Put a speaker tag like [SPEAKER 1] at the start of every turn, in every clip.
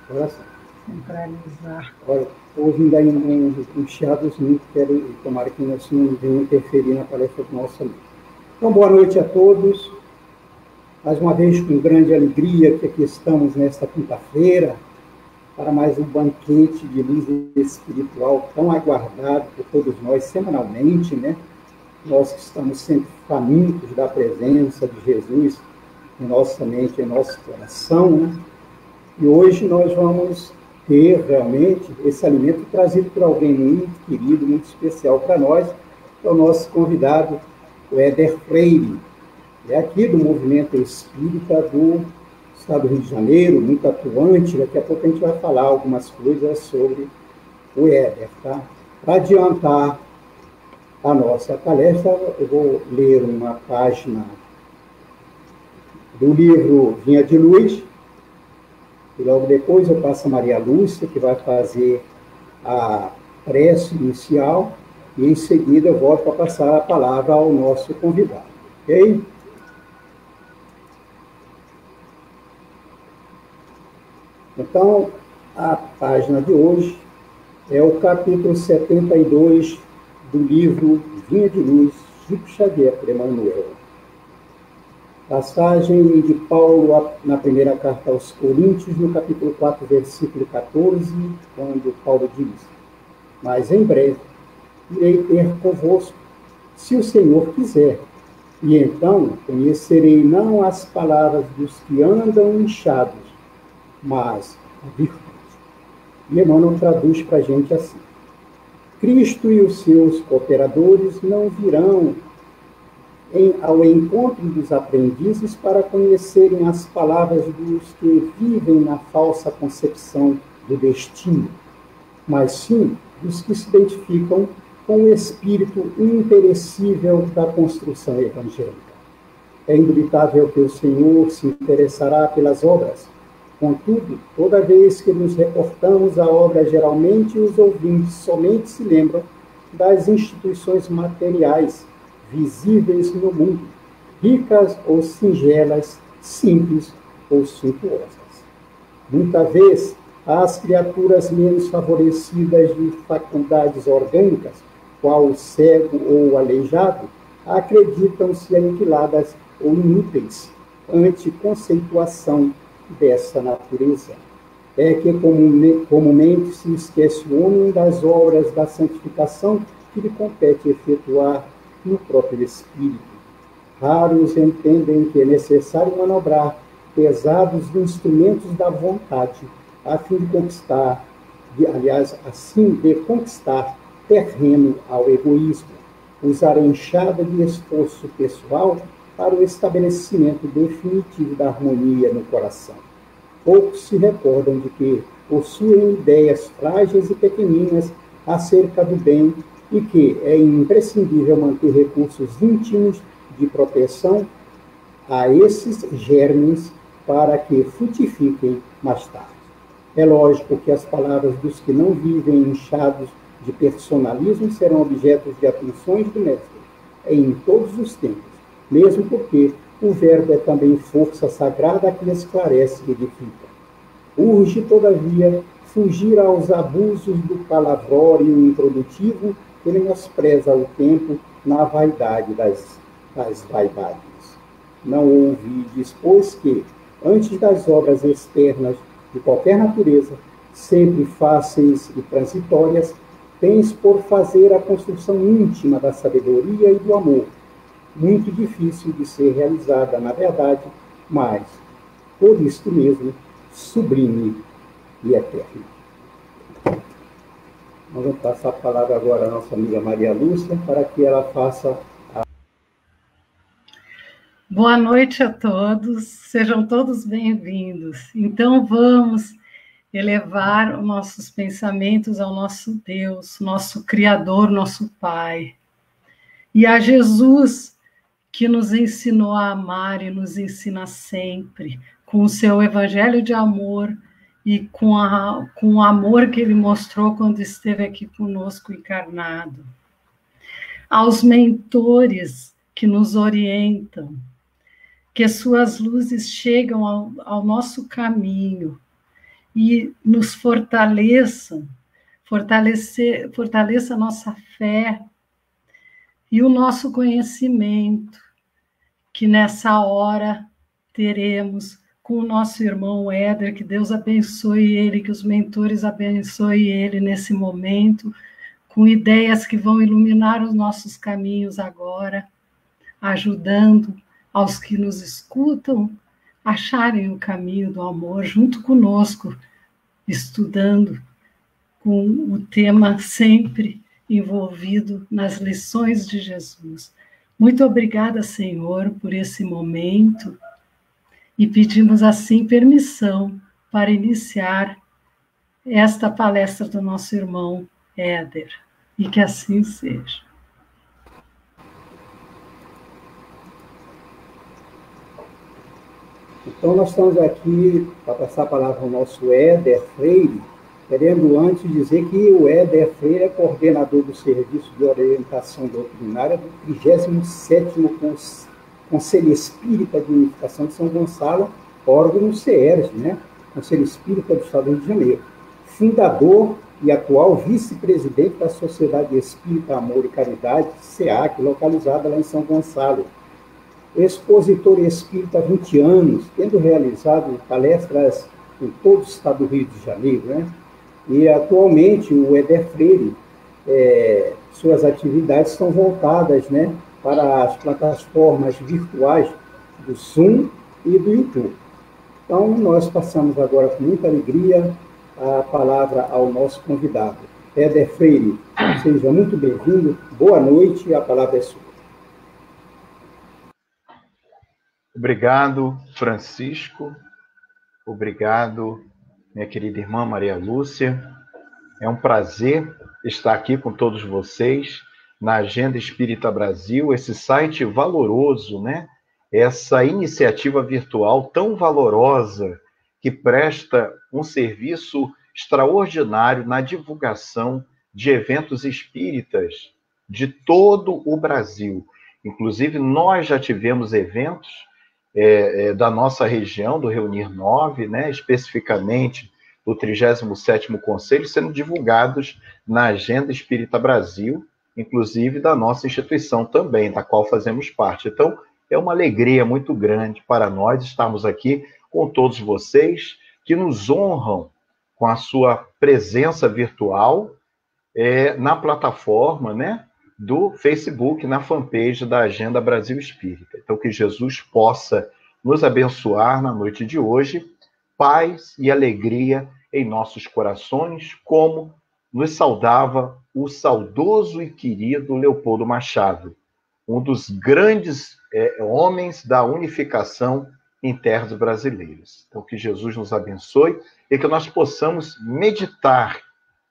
[SPEAKER 1] Coração.
[SPEAKER 2] Centralizar.
[SPEAKER 1] Olha, ouvindo aí um chiadozinho, tomara que nós não venham interferir na palestra do nosso amigo. Então, boa noite a todos. Mais uma vez, com grande alegria que aqui estamos nesta quinta-feira para mais um banquete de luz espiritual tão aguardado por todos nós semanalmente, né? Nós que estamos sempre famintos da presença de Jesus em nossa mente, em nosso coração, né? E hoje nós vamos ter realmente esse alimento trazido por alguém muito querido, muito especial para nós, que é o nosso convidado, o Éder Freire. É aqui do movimento espírita do Estado do Rio de Janeiro, muito atuante. Daqui a pouco a gente vai falar algumas coisas sobre o Éder, tá? Para adiantar a nossa palestra, eu vou ler uma página do livro Vinha de Luz, e logo depois eu passo a Maria Lúcia, que vai fazer a prece inicial, e em seguida eu volto para passar a palavra ao nosso convidado. Ok? Então, a página de hoje é o capítulo 72 do livro Vinha de Luz, Chico Xavier, por Emmanuel. Passagem de Paulo na primeira carta aos Coríntios, no capítulo 4, versículo 14, quando Paulo diz: mas em breve irei ter convosco, se o Senhor quiser, e então conhecerei não as palavras dos que andam inchados, mas a virtude. E Emmanuel traduz para a gente assim: Cristo e os seus cooperadores não virão ao encontro dos aprendizes para conhecerem as palavras dos que vivem na falsa concepção do destino, mas sim dos que se identificam com o espírito imperecível da construção evangélica. É indubitável que o Senhor se interessará pelas obras. Contudo, toda vez que nos reportamos à obra, geralmente os ouvintes somente se lembram das instituições materiais visíveis no mundo, ricas ou singelas, simples ou suntuosas. Muita vez, as criaturas menos favorecidas de faculdades orgânicas, qual o cego ou o aleijado, acreditam-se aniquiladas ou inúteis ante conceituação dessa natureza. É que comumente se esquece o homem das obras da santificação que lhe compete efetuar no próprio espírito. Raros entendem que é necessário manobrar pesados instrumentos da vontade, a fim de conquistar, assim de conquistar terreno ao egoísmo, usar a enxada de esforço pessoal para o estabelecimento definitivo da harmonia no coração. Poucos se recordam de que possuem ideias frágeis e pequeninas acerca do bem e que é imprescindível manter recursos íntimos de proteção a esses germes para que frutifiquem mais tarde. É lógico que as palavras dos que não vivem inchados de personalismo serão objetos de atenções do mestre em todos os tempos, mesmo porque o verbo é também força sagrada que esclarece e edifica. Urge, todavia, fugir aos abusos do palavrório improdutivo que menospreza o tempo na vaidade das vaidades. Não ouvides, pois, que, antes das obras externas de qualquer natureza, sempre fáceis e transitórias, tens por fazer a construção íntima da sabedoria e do amor, muito difícil de ser realizada, na verdade, mas, por isto mesmo, sublime e eterno. Nós vamos passar a palavra agora à nossa amiga Maria Lúcia, para que ela faça a...
[SPEAKER 2] Boa noite a todos, sejam todos bem-vindos. Então, vamos elevar os nossos pensamentos ao nosso Deus, nosso Criador, nosso Pai, e a Jesus, que nos ensinou a amar e nos ensina sempre, com o seu evangelho de amor e com o amor que ele mostrou quando esteve aqui conosco encarnado. Aos mentores que nos orientam, que suas luzes chegam ao nosso caminho e nos fortaleça a nossa fé e o nosso conhecimento, que nessa hora teremos com o nosso irmão Éder, que Deus abençoe ele, que os mentores abençoem ele nesse momento, com ideias que vão iluminar os nossos caminhos agora, ajudando aos que nos escutam a acharem o caminho do amor junto conosco, estudando com o tema sempre envolvido nas lições de Jesus. Muito obrigada, Senhor, por esse momento e pedimos assim permissão para iniciar esta palestra do nosso irmão Éder, e que assim seja.
[SPEAKER 1] Então, nós estamos aqui para passar a palavra ao nosso Éder Freire, querendo antes dizer que o Éder Freire é coordenador do Serviço de Orientação Doutrinária do 37º Conselho Espírita de Unificação de São Gonçalo, órgão do CERJ, né? Conselho Espírita do Estado do Rio de Janeiro. Fundador e atual vice-presidente da Sociedade Espírita Amor e Caridade, SEAC, localizada lá em São Gonçalo. Expositor espírita há 20 anos, tendo realizado palestras em todo o estado do Rio de Janeiro, né? E atualmente o Éder Freire, suas atividades estão voltadas, né, para as plataformas virtuais do Zoom e do YouTube. Então, nós passamos agora com muita alegria a palavra ao nosso convidado. Éder Freire, seja muito bem-vindo, boa noite, a palavra é sua.
[SPEAKER 3] Obrigado, Francisco. Obrigado, minha querida irmã Maria Lúcia. É um prazer estar aqui com todos vocês na Agenda Espírita Brasil, esse site valoroso, né? Essa iniciativa virtual tão valorosa que presta um serviço extraordinário na divulgação de eventos espíritas de todo o Brasil. Inclusive, nós já tivemos eventos da nossa região, do Reunir 9, né, especificamente do 37º Conselho, sendo divulgados na Agenda Espírita Brasil, inclusive da nossa instituição também, da qual fazemos parte. Então, é uma alegria muito grande para nós estarmos aqui com todos vocês, que nos honram com a sua presença virtual na plataforma, né, do Facebook, na fanpage da Agenda Brasil Espírita. Então, que Jesus possa nos abençoar na noite de hoje, paz e alegria em nossos corações, como nos saudava o saudoso e querido Leopoldo Machado, um dos grandes homens da unificação em terras brasileiras. Então, que Jesus nos abençoe e que nós possamos meditar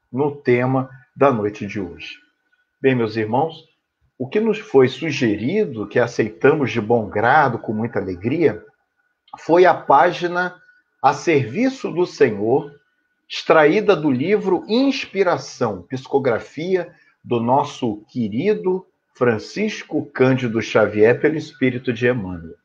[SPEAKER 3] no tema da noite de hoje. Bem, meus irmãos, o que nos foi sugerido, que aceitamos de bom grado, com muita alegria, foi a página A Serviço do Senhor, extraída do livro Inspiração, psicografia do nosso querido Francisco Cândido Xavier, pelo Espírito de Emmanuel.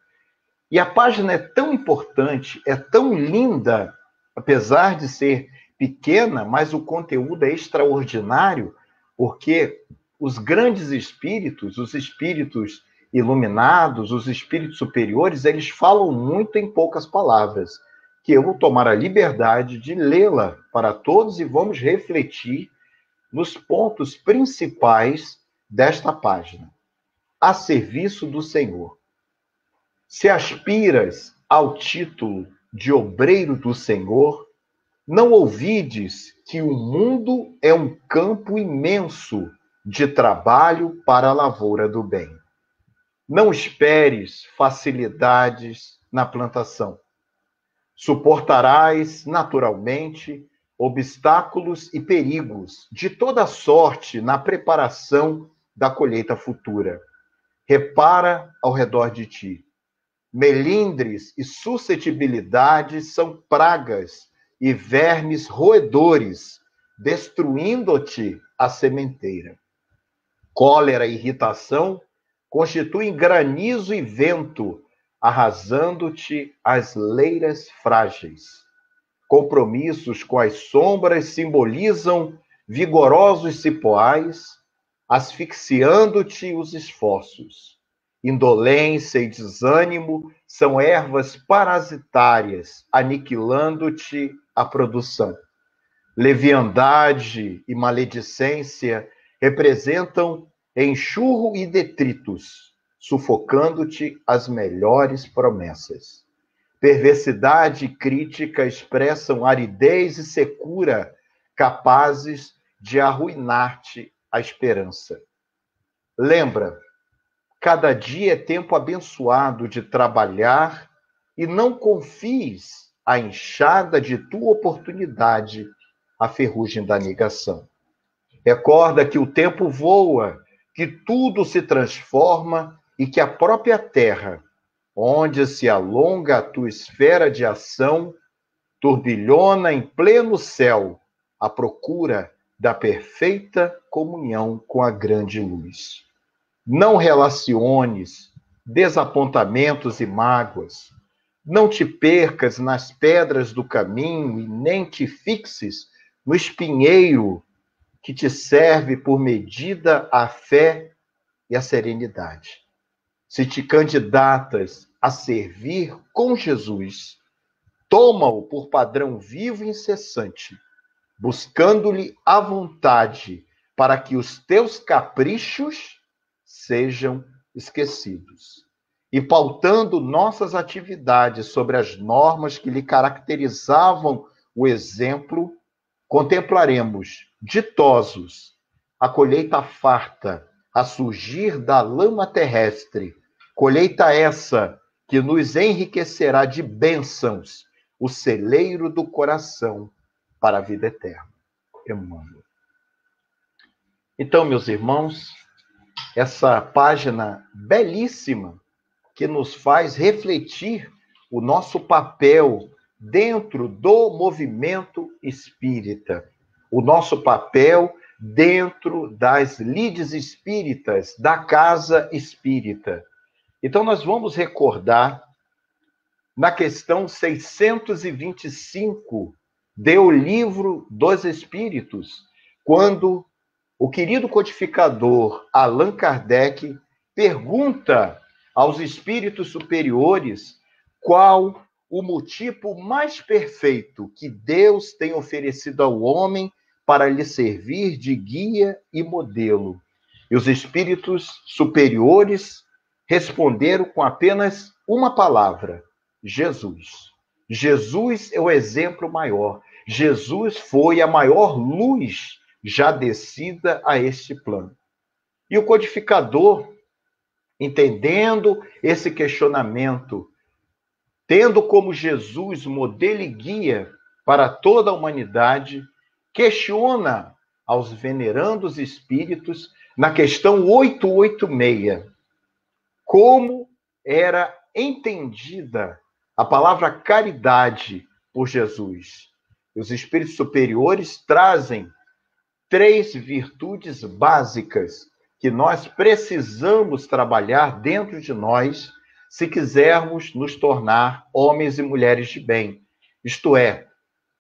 [SPEAKER 3] E a página é tão importante, é tão linda, apesar de ser pequena, mas o conteúdo é extraordinário, porque os grandes espíritos, os espíritos iluminados, os espíritos superiores, eles falam muito em poucas palavras, que eu vou tomar a liberdade de lê-la para todos e vamos refletir nos pontos principais desta página. A serviço do Senhor. Se aspiras ao título de obreiro do Senhor, não ouvides que o mundo é um campo imenso de trabalho para a lavoura do bem. Não esperes facilidades na plantação. Suportarás naturalmente obstáculos e perigos de toda sorte na preparação da colheita futura. Repara ao redor de ti. Melindres e suscetibilidades são pragas e vermes roedores, destruindo-te a sementeira. Cólera e irritação constituem granizo e vento, arrasando-te as leiras frágeis. Compromissos com as sombras simbolizam vigorosos cipoais, asfixiando-te os esforços. Indolência e desânimo são ervas parasitárias, aniquilando-te a produção. Leviandade e maledicência representam enxurro e detritos, sufocando-te as melhores promessas. Perversidade e crítica expressam aridez e secura, capazes de arruinar-te a esperança. Lembra, cada dia é tempo abençoado de trabalhar e não confies a enxada de tua oportunidade à ferrugem da negação. Recorda que o tempo voa, que tudo se transforma e que a própria terra, onde se alonga a tua esfera de ação, turbilhona em pleno céu à procura da perfeita comunhão com a grande luz. Não relaciones desapontamentos e mágoas. Não te percas nas pedras do caminho e nem te fixes no espinheiro que te serve por medida a fé e a serenidade. Se te candidatas a servir com Jesus, toma-o por padrão vivo e incessante, buscando-lhe a vontade para que os teus caprichos sejam esquecidos. E pautando nossas atividades sobre as normas que lhe caracterizavam o exemplo, contemplaremos, ditosos, a colheita farta a surgir da lama terrestre, colheita essa que nos enriquecerá de bênçãos, o celeiro do coração para a vida eterna. Emmanuel. Então, meus irmãos, essa página belíssima que nos faz refletir o nosso papel dentro do movimento espírita, o nosso papel dentro das lides espíritas, da casa espírita. Então, nós vamos recordar na questão 625 do Livro dos Espíritos, quando o querido codificador Allan Kardec pergunta aos espíritos superiores qual o motivo mais perfeito que Deus tem oferecido ao homem para lhe servir de guia e modelo. E os espíritos superiores responderam com apenas uma palavra: Jesus. Jesus é o exemplo maior. Jesus foi a maior luz já descida a este plano. E o codificador, entendendo esse questionamento, tendo como Jesus modelo e guia para toda a humanidade, questiona aos venerandos espíritos, na questão 886, como era entendida a palavra caridade por Jesus. Os espíritos superiores trazem 3 virtudes básicas que nós precisamos trabalhar dentro de nós se quisermos nos tornar homens e mulheres de bem, isto é,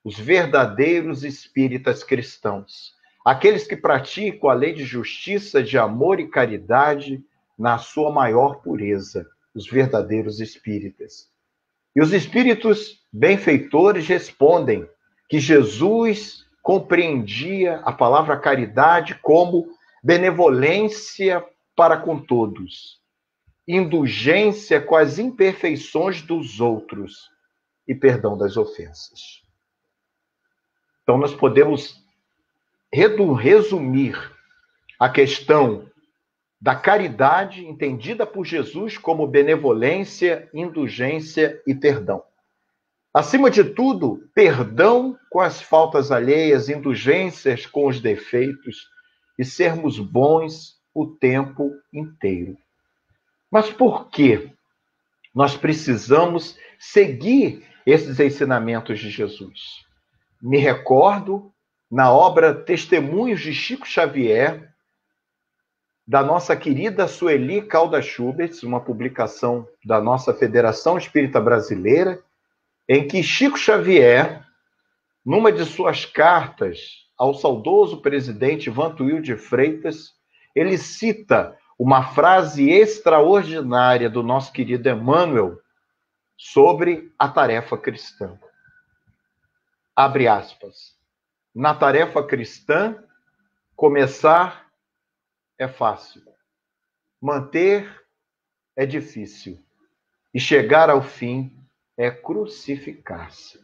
[SPEAKER 3] os verdadeiros espíritas cristãos, aqueles que praticam a lei de justiça, de amor e caridade na sua maior pureza, os verdadeiros espíritas. E os espíritos benfeitores respondem que Jesus compreendia a palavra caridade como benevolência para com todos, indulgência com as imperfeições dos outros e perdão das ofensas. Então, nós podemos resumir a questão da caridade entendida por Jesus como benevolência, indulgência e perdão. Acima de tudo, perdão com as faltas alheias, indulgências com os defeitos e sermos bons o tempo inteiro. Mas por que nós precisamos seguir esses ensinamentos de Jesus? Me recordo, na obra Testemunhos de Chico Xavier, da nossa querida Sueli Caldas Schubert, uma publicação da nossa Federação Espírita Brasileira, em que Chico Xavier, numa de suas cartas ao saudoso presidente Vantuil de Freitas, ele cita uma frase extraordinária do nosso querido Emmanuel sobre a tarefa cristã. Abre aspas. Na tarefa cristã, começar é fácil, manter é difícil, e chegar ao fim é crucificar-se.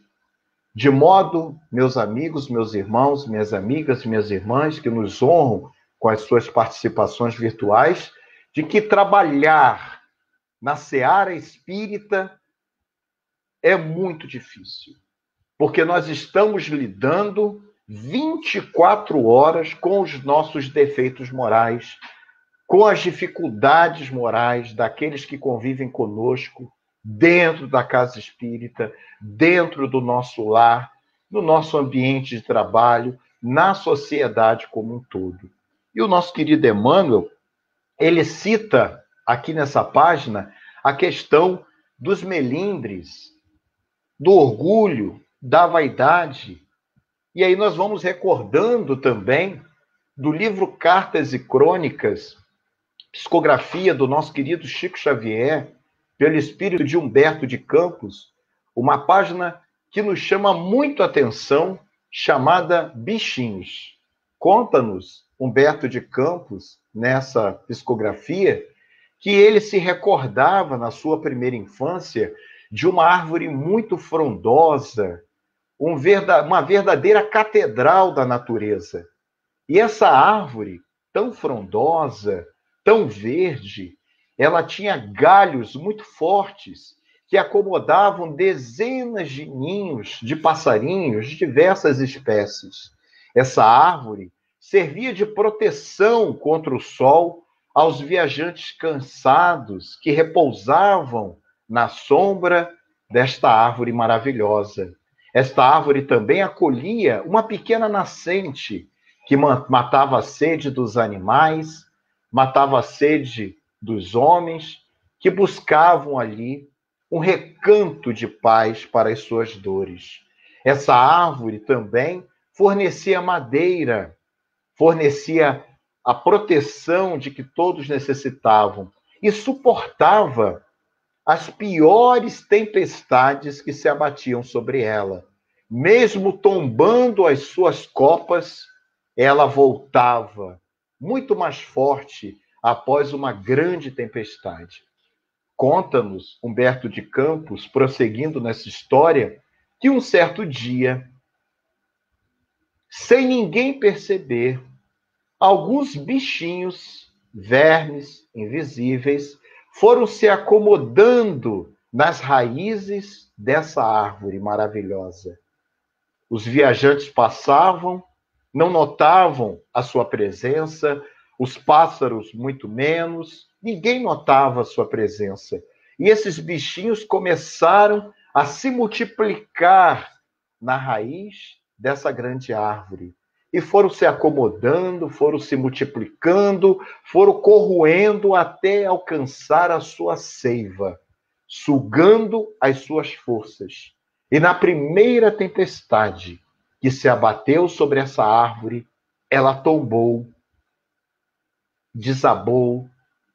[SPEAKER 3] De modo, meus amigos, meus irmãos, minhas amigas, minhas irmãs, que nos honram com as suas participações virtuais, de que trabalhar na seara espírita é muito difícil, porque nós estamos lidando 24 horas com os nossos defeitos morais, com as dificuldades morais daqueles que convivem conosco, dentro da casa espírita, dentro do nosso lar, no nosso ambiente de trabalho, na sociedade como um todo. E o nosso querido Emmanuel, ele cita aqui nessa página a questão dos melindres, do orgulho, da vaidade. E aí nós vamos recordando também do livro Cartas e Crônicas, psicografia do nosso querido Chico Xavier, pelo espírito de Humberto de Campos, uma página que nos chama muito a atenção, chamada Bichinhos. Conta-nos Humberto de Campos, nessa psicografia, que ele se recordava, na sua primeira infância, de uma árvore muito frondosa, uma verdadeira catedral da natureza. E essa árvore, tão frondosa, tão verde, ela tinha galhos muito fortes que acomodavam dezenas de ninhos de passarinhos de diversas espécies. Essa árvore servia de proteção contra o sol aos viajantes cansados que repousavam na sombra desta árvore maravilhosa. Esta árvore também acolhia uma pequena nascente que matava a sede dos animais, matava a sede dos homens, que buscavam ali um recanto de paz para as suas dores. Essa árvore também fornecia madeira, fornecia a proteção de que todos necessitavam e suportava as piores tempestades que se abatiam sobre ela. Mesmo tombando as suas copas, ela voltava muito mais forte após uma grande tempestade. Conta-nos Humberto de Campos, prosseguindo nessa história, que um certo dia, sem ninguém perceber, alguns bichinhos, vermes invisíveis, foram se acomodando nas raízes dessa árvore maravilhosa. Os viajantes passavam, não notavam a sua presença, os pássaros muito menos, ninguém notava a sua presença. E esses bichinhos começaram a se multiplicar na raiz dessa grande árvore. E foram se acomodando, foram se multiplicando, foram corroendo até alcançar a sua seiva, sugando as suas forças. E na primeira tempestade que se abateu sobre essa árvore, ela tombou, desabou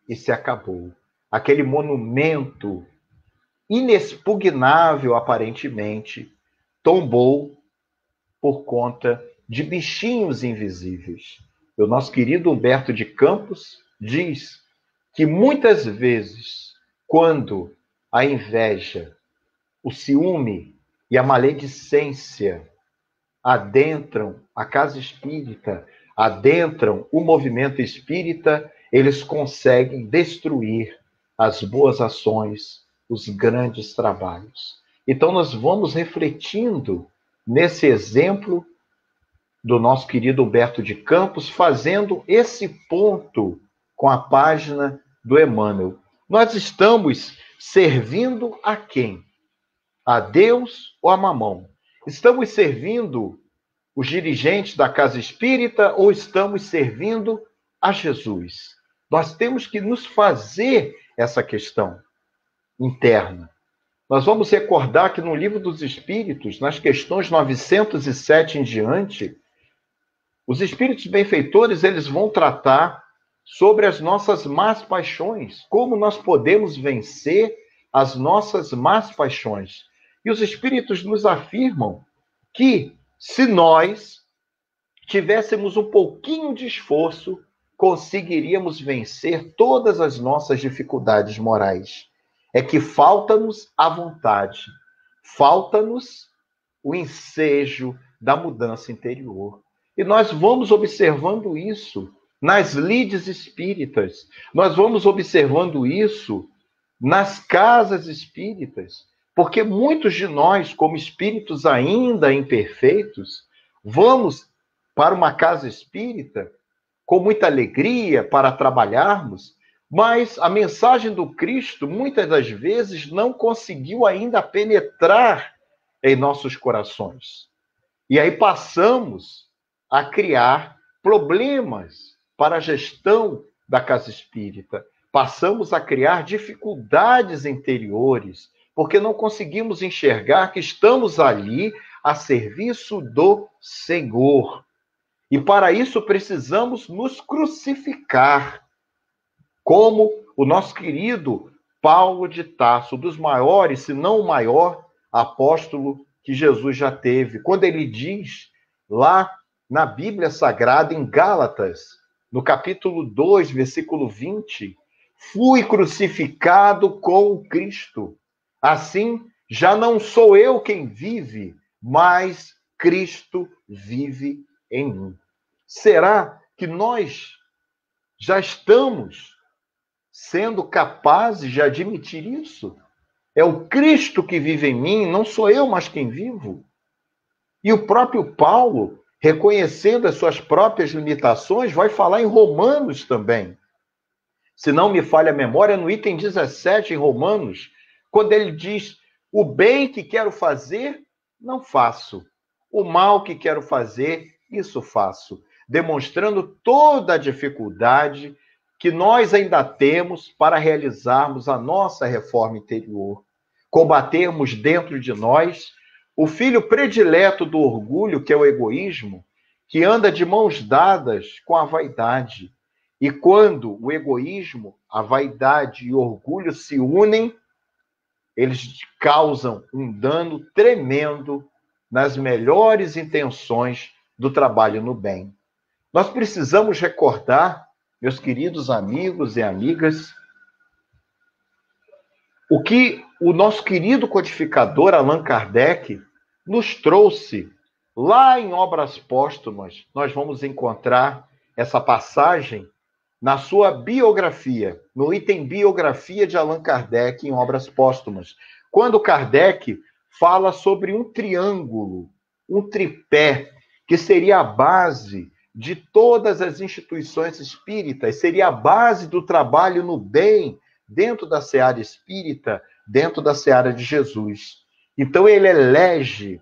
[SPEAKER 3] e se acabou. Aquele monumento inexpugnável, aparentemente, tombou por conta de bichinhos invisíveis. O nosso querido Humberto de Campos diz que muitas vezes, quando a inveja, o ciúme e a maledicência adentram a casa espírita, adentram o movimento espírita, eles conseguem destruir as boas ações, os grandes trabalhos. Então, nós vamos refletindo nesse exemplo do nosso querido Humberto de Campos, fazendo esse ponto com a página do Emmanuel. Nós estamos servindo a quem? A Deus ou a Mamão? Estamos servindo os dirigentes da casa espírita ou estamos servindo a Jesus? Nós temos que nos fazer essa questão interna. Nós vamos recordar que no Livro dos Espíritos, nas questões 907 em diante, os espíritos benfeitores, eles vão tratar sobre as nossas más paixões, como nós podemos vencer as nossas más paixões. E os espíritos nos afirmam que, se nós tivéssemos um pouquinho de esforço, conseguiríamos vencer todas as nossas dificuldades morais. É que falta-nos a vontade, falta-nos o ensejo da mudança interior. E nós vamos observando isso nas lides espíritas, nós vamos observando isso nas casas espíritas, porque muitos de nós, como espíritos ainda imperfeitos, vamos para uma casa espírita com muita alegria para trabalharmos, mas a mensagem do Cristo, muitas das vezes, não conseguiu ainda penetrar em nossos corações. E aí passamos a criar problemas para a gestão da casa espírita. Passamos a criar dificuldades interiores, porque não conseguimos enxergar que estamos ali a serviço do Senhor. E para isso precisamos nos crucificar, como o nosso querido Paulo de Tarso, dos maiores, se não o maior apóstolo que Jesus já teve, quando ele diz lá na Bíblia Sagrada, em Gálatas, no capítulo 2, versículo 20, fui crucificado com o Cristo. Assim, já não sou eu quem vive, mas Cristo vive em mim. Será que nós já estamos sendo capazes de admitir isso? É o Cristo que vive em mim, não sou eu mais quem vivo. E o próprio Paulo, reconhecendo as suas próprias limitações, vai falar em Romanos também. Se não me falha a memória, no item 17 em Romanos, quando ele diz: o bem que quero fazer, não faço. O mal que quero fazer, isso faço. Demonstrando toda a dificuldade que nós ainda temos para realizarmos a nossa reforma interior. Combatermos dentro de nós o filho predileto do orgulho, que é o egoísmo, que anda de mãos dadas com a vaidade. E quando o egoísmo, a vaidade e o orgulho se unem, eles causam um dano tremendo nas melhores intenções do trabalho no bem. Nós precisamos recordar, meus queridos amigos e amigas, o que o nosso querido codificador Allan Kardec nos trouxe lá em Obras Póstumas. Nós vamos encontrar essa passagem na sua biografia, no item biografia de Allan Kardec em Obras Póstumas, quando Kardec fala sobre um triângulo, um tripé, que seria a base de todas as instituições espíritas, seria a base do trabalho no bem dentro da seara espírita, dentro da seara de Jesus. Então ele elege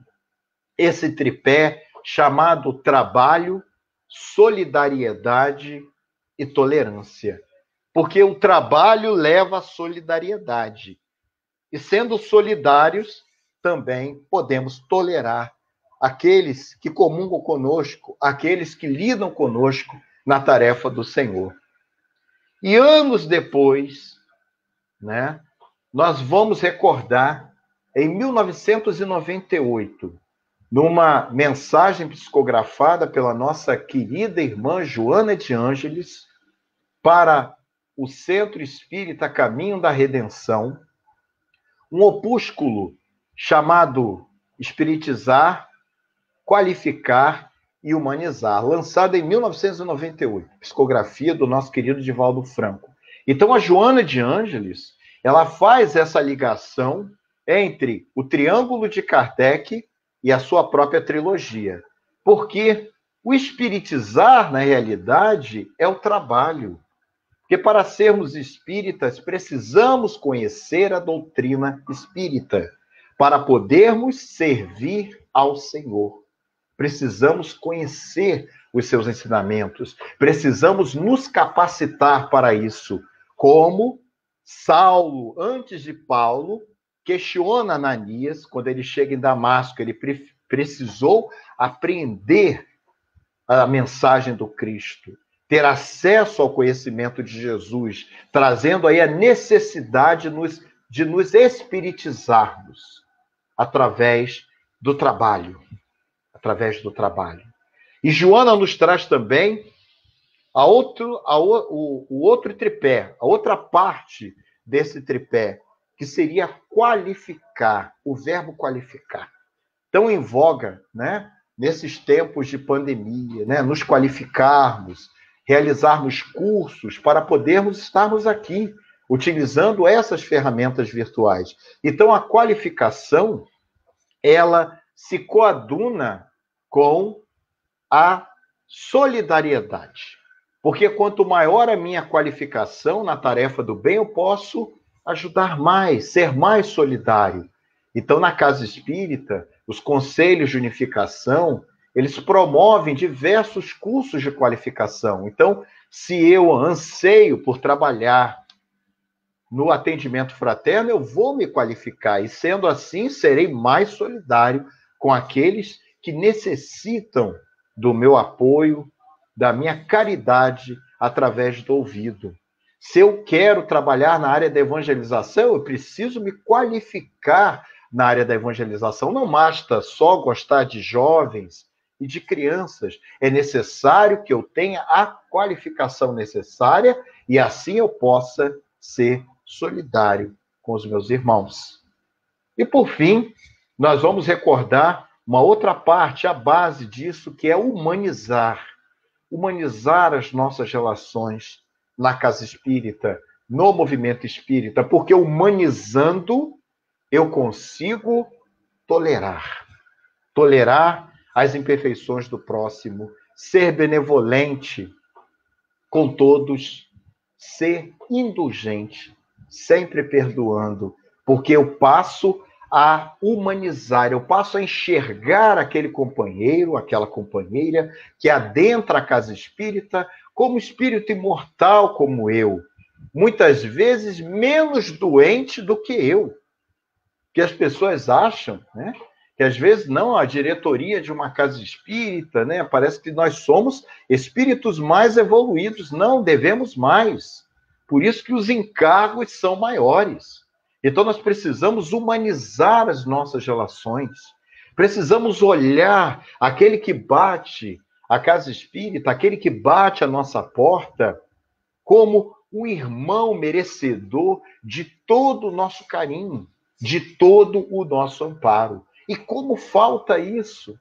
[SPEAKER 3] esse tripé chamado trabalho, solidariedade e tolerância. Porque o trabalho leva à solidariedade. E sendo solidários, também podemos tolerar aqueles que comungam conosco, aqueles que lidam conosco na tarefa do Senhor. E anos depois, né, nós vamos recordar, em 1998, numa mensagem psicografada pela nossa querida irmã Joana de Ângeles, para o Centro Espírita Caminho da Redenção, um opúsculo chamado Espiritizar, Qualificar e Humanizar, lançado em 1998, psicografia do nosso querido Divaldo Franco. Então, a Joana de Ângeles, ela faz essa ligação entre o Triângulo de Kardec e a sua própria trilogia. Porque o espiritizar, na realidade, é o trabalho. Porque para sermos espíritas, precisamos conhecer a doutrina espírita, para podermos servir ao Senhor. precisamos conhecer os seus ensinamentos, precisamos nos capacitar para isso, como Saulo, antes de Paulo, questiona Ananias, quando ele chega em Damasco, ele precisou apreender a mensagem do Cristo, ter acesso ao conhecimento de Jesus, trazendo aí a necessidade de nos espiritizarmos através do trabalho. Através do trabalho. E Joana nos traz também o outro tripé, a outra parte desse tripé, que seria qualificar, o verbo qualificar. Tão em voga, né? Nesses tempos de pandemia, né? Nos qualificarmos, realizarmos cursos para podermos estarmos aqui, utilizando essas ferramentas virtuais. Então, a qualificação, ela se coaduna com a solidariedade. Porque quanto maior a minha qualificação na tarefa do bem, eu posso ajudar mais, ser mais solidário. Então, na Casa Espírita, os conselhos de unificação, eles promovem diversos cursos de qualificação. Então, se eu anseio por trabalhar no atendimento fraterno, eu vou me qualificar. E, sendo assim, serei mais solidário com aqueles que necessitam do meu apoio, da minha caridade através do ouvido. Se eu quero trabalhar na área da evangelização, eu preciso me qualificar na área da evangelização. Não basta só gostar de jovens e de crianças. É necessário que eu tenha a qualificação necessária e assim eu possa ser solidário com os meus irmãos. E, por fim, nós vamos recordar uma outra parte, a base disso, que é humanizar. Humanizar as nossas relações na Casa Espírita, no movimento espírita, porque humanizando eu consigo tolerar. Tolerar as imperfeições do próximo, ser benevolente com todos, ser indulgente, sempre perdoando, porque eu passo a humanizar, eu passo a enxergar aquele companheiro, aquela companheira que adentra a Casa Espírita como espírito imortal como eu, muitas vezes menos doente do que eu, que as pessoas acham, né? Que às vezes não, a diretoria de uma Casa Espírita, né? Parece que nós somos espíritos mais evoluídos, não, devemos mais, por isso que os encargos são maiores. Então, nós precisamos humanizar as nossas relações. Precisamos olhar aquele que bate a Casa Espírita, aquele que bate a nossa porta, como um irmão merecedor de todo o nosso carinho, de todo o nosso amparo. E como falta isso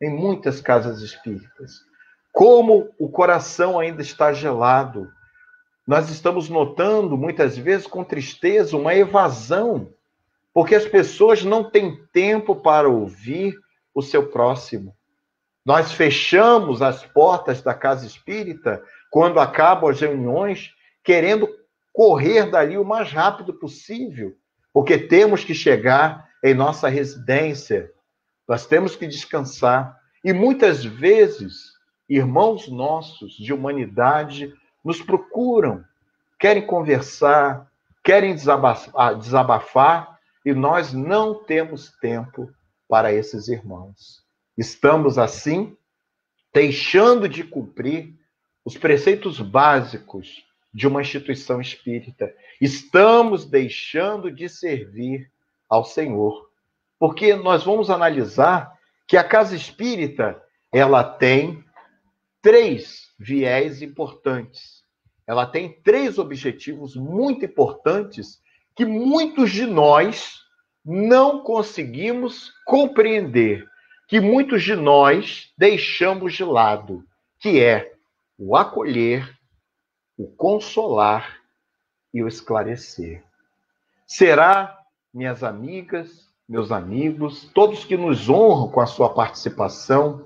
[SPEAKER 3] em muitas casas espíritas? Como o coração ainda está gelado. Nós estamos notando, muitas vezes, com tristeza, uma evasão, porque as pessoas não têm tempo para ouvir o seu próximo. Nós fechamos as portas da Casa Espírita quando acabam as reuniões, querendo correr dali o mais rápido possível, porque temos que chegar em nossa residência, nós temos que descansar. E muitas vezes, irmãos nossos de humanidade nos procuram, querem conversar, querem desabafar, e nós não temos tempo para esses irmãos. Estamos, assim, deixando de cumprir os preceitos básicos de uma instituição espírita. Estamos deixando de servir ao Senhor. Porque nós vamos analisar que a Casa Espírita, ela tem 3 viés importantes. Ela tem 3 objetivos muito importantes que muitos de nós não conseguimos compreender, que muitos de nós deixamos de lado, que é o acolher, o consolar e o esclarecer. Será, minhas amigas, meus amigos, todos que nos honram com a sua participação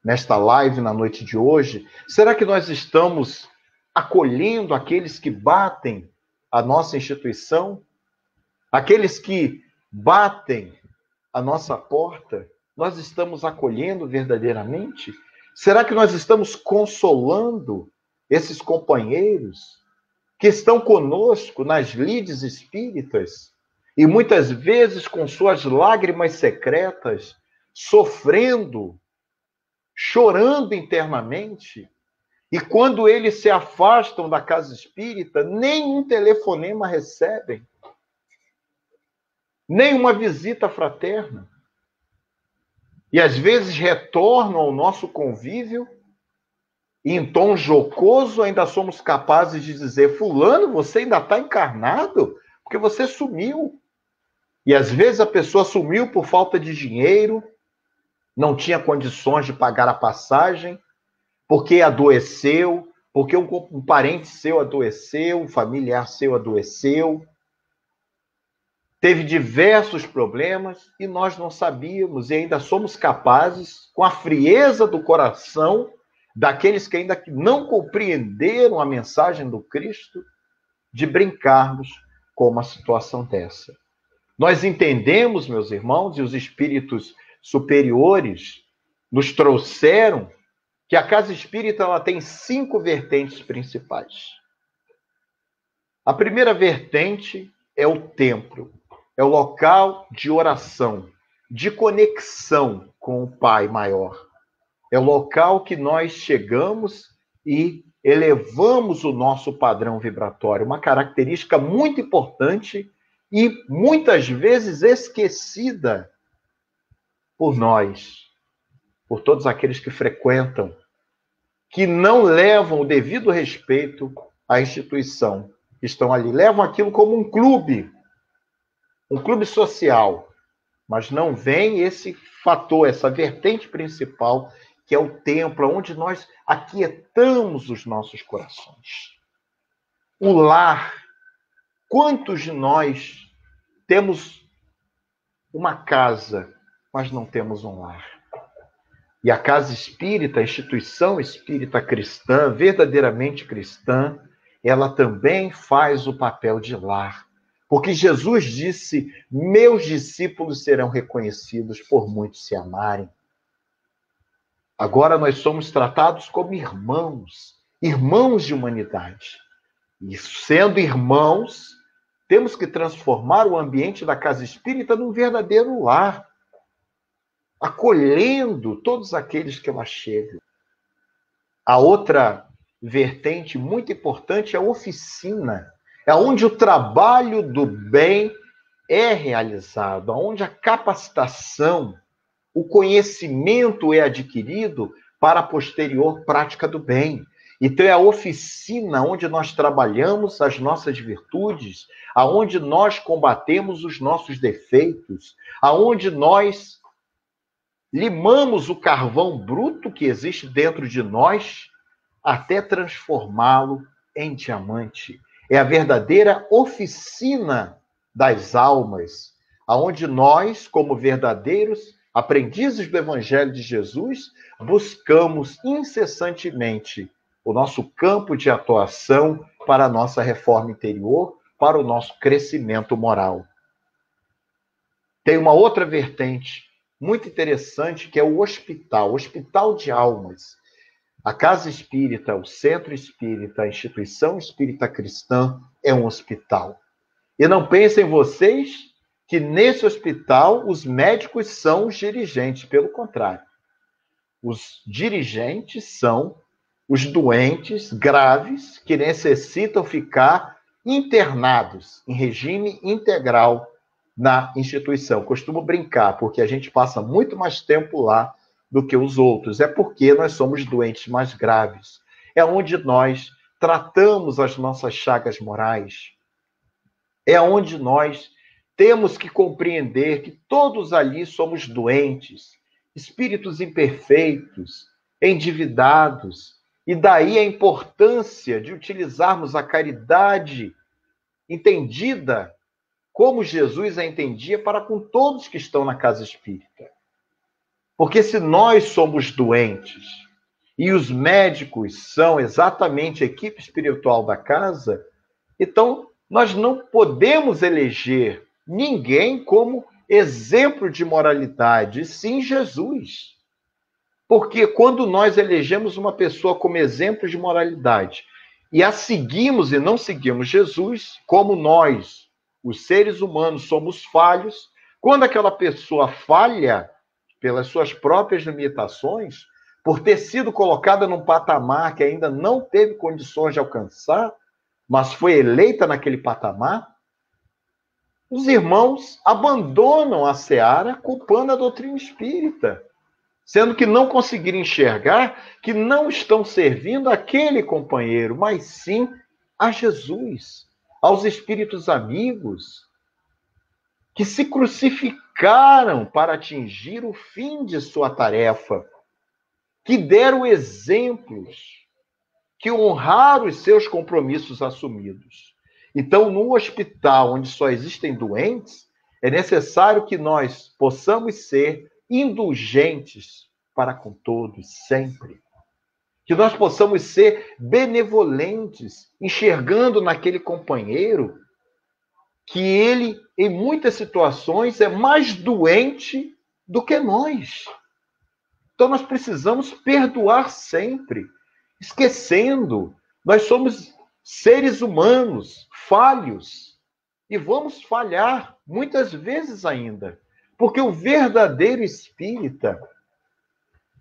[SPEAKER 3] nesta live na noite de hoje, será que nós estamos acolhendo aqueles que batem a nossa instituição? Aqueles que batem a nossa porta? nós estamos acolhendo verdadeiramente? Será que nós estamos consolando esses companheiros que estão conosco nas lides espíritas e muitas vezes com suas lágrimas secretas, sofrendo, chorando internamente, e quando eles se afastam da casa espírita, nem um telefonema recebem, nem uma visita fraterna. E às vezes retornam ao nosso convívio e em tom jocoso ainda somos capazes de dizer: fulano, você ainda está encarnado? Porque você sumiu. E às vezes a pessoa sumiu por falta de dinheiro, não tinha condições de pagar a passagem, porque adoeceu, porque um parente seu adoeceu, um familiar seu adoeceu, teve diversos problemas e nós não sabíamos, e ainda somos capazes, com a frieza do coração daqueles que ainda não compreenderam a mensagem do Cristo, de brincarmos com uma situação dessa. Nós entendemos, meus irmãos, e os espíritos superiores nos trouxeram que a casa espírita ela tem 5 vertentes principais. A primeira vertente é o templo, é o local de oração, de conexão com o Pai maior. É o local que nós chegamos e elevamos o nosso padrão vibratório, uma característica muito importante e muitas vezes esquecida por nós, por todos aqueles que frequentam, que não levam o devido respeito à instituição, que estão ali, levam aquilo como um clube social, mas não vem esse fator, essa vertente principal, que é o templo, onde nós aquietamos os nossos corações. O lar. Quantos de nós temos uma casa, mas não temos um lar? E a casa espírita, a instituição espírita cristã, verdadeiramente cristã, ela também faz o papel de lar. Porque Jesus disse: meus discípulos serão reconhecidos por muitos se amarem. Agora nós somos tratados como irmãos, irmãos de humanidade. E sendo irmãos, temos que transformar o ambiente da casa espírita num verdadeiro lar, acolhendo todos aqueles que lá chegam. A outra vertente muito importante é a oficina, é onde o trabalho do bem é realizado, onde a capacitação, o conhecimento é adquirido para a posterior prática do bem. Então é a oficina onde nós trabalhamos as nossas virtudes, aonde nós combatemos os nossos defeitos, aonde nós limamos o carvão bruto que existe dentro de nós até transformá-lo em diamante. É a verdadeira oficina das almas, aonde nós, como verdadeiros aprendizes do Evangelho de Jesus, buscamos incessantemente o nosso campo de atuação para a nossa reforma interior, para o nosso crescimento moral. Tem uma outra vertente muito interessante, que é o hospital de almas. A casa espírita, o centro espírita, a instituição espírita cristã é um hospital. E não pensem vocês que nesse hospital os médicos são os dirigentes, pelo contrário. Os dirigentes são os doentes graves que necessitam ficar internados em regime integral na instituição. Costumo brincar, porque a gente passa muito mais tempo lá do que os outros. É porque nós somos doentes mais graves. É onde nós tratamos as nossas chagas morais. É onde nós temos que compreender que todos ali somos doentes, espíritos imperfeitos, endividados, e daí a importância de utilizarmos a caridade entendida como Jesus a entendia para com todos que estão na casa espírita. Porque se nós somos doentes e os médicos são exatamente a equipe espiritual da casa, então nós não podemos eleger ninguém como exemplo de moralidade, e sim Jesus. Porque quando nós elegemos uma pessoa como exemplo de moralidade e a seguimos e não seguimos Jesus, como nós, os seres humanos, somos falhos, quando aquela pessoa falha pelas suas próprias limitações, por ter sido colocada num patamar que ainda não teve condições de alcançar, mas foi eleita naquele patamar, os irmãos abandonam a seara culpando a doutrina espírita, sendo que não conseguiram enxergar que não estão servindo aquele companheiro, mas sim a Jesus, aos espíritos amigos, que se crucificaram para atingir o fim de sua tarefa, que deram exemplos, que honraram os seus compromissos assumidos. Então, num hospital onde só existem doentes, é necessário que nós possamos ser indulgentes para com todos, sempre. Que nós possamos ser benevolentes, enxergando naquele companheiro que ele, em muitas situações, é mais doente do que nós. Então, nós precisamos perdoar sempre, esquecendo. Nós somos seres humanos, falhos, e vamos falhar muitas vezes ainda. Porque o verdadeiro espírita,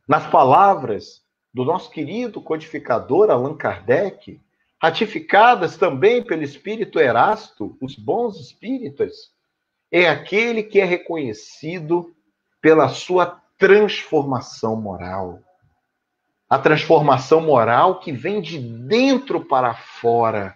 [SPEAKER 3] nas palavras do nosso querido codificador Allan Kardec, ratificadas também pelo espírito Erasto, os bons espíritas, é aquele que é reconhecido pela sua transformação moral. A transformação moral que vem de dentro para fora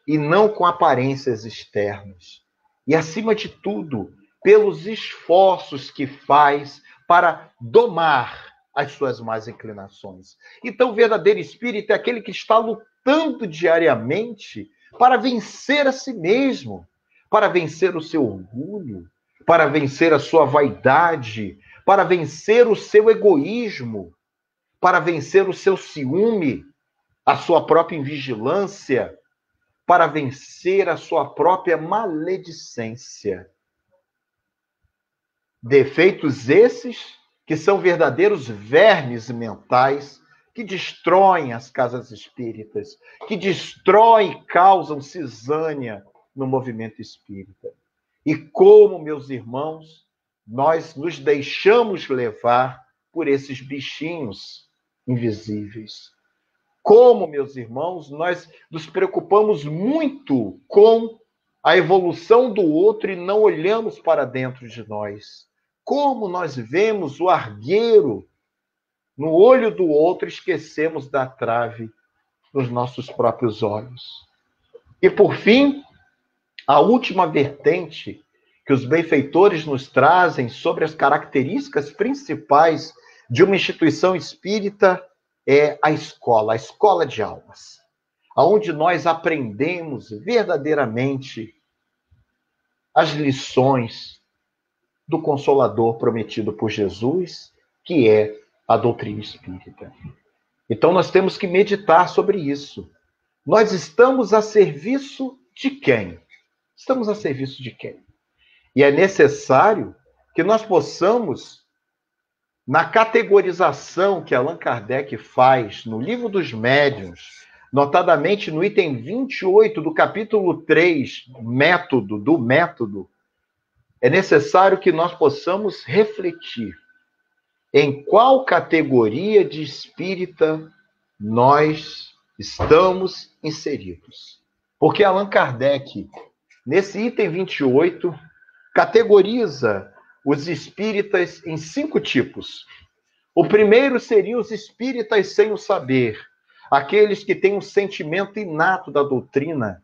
[SPEAKER 3] e não com aparências externas. E, acima de tudo, pelos esforços que faz para domar as suas más inclinações. Então, o verdadeiro espírito é aquele que está lutando diariamente para vencer a si mesmo, para vencer o seu orgulho, para vencer a sua vaidade, para vencer o seu egoísmo, para vencer o seu ciúme, a sua própria invigilância, para vencer a sua própria maledicência. Defeitos esses que são verdadeiros vermes mentais que destroem as casas espíritas, que destroem e causam cisânia no movimento espírita. E como, meus irmãos, nós nos deixamos levar por esses bichinhos invisíveis. Como, meus irmãos, nós nos preocupamos muito com a evolução do outro e não olhamos para dentro de nós. Como nós vemos o argueiro no olho do outro, esquecemos da trave nos nossos próprios olhos. E, por fim, a última vertente que os benfeitores nos trazem sobre as características principais de uma instituição espírita é a escola de almas, onde nós aprendemos verdadeiramente as lições do Consolador prometido por Jesus, que é a doutrina espírita. Então, nós temos que meditar sobre isso. Nós estamos a serviço de quem? Estamos a serviço de quem? E é necessário que nós possamos, na categorização que Allan Kardec faz no Livro dos Médiuns, notadamente no item 28 do capítulo 3, do método, é necessário que nós possamos refletir em qual categoria de espírita nós estamos inseridos. Porque Allan Kardec, nesse item 28, categoriza os espíritas em 5 tipos. O primeiro seria os espíritas sem o saber, aqueles que têm um sentimento inato da doutrina,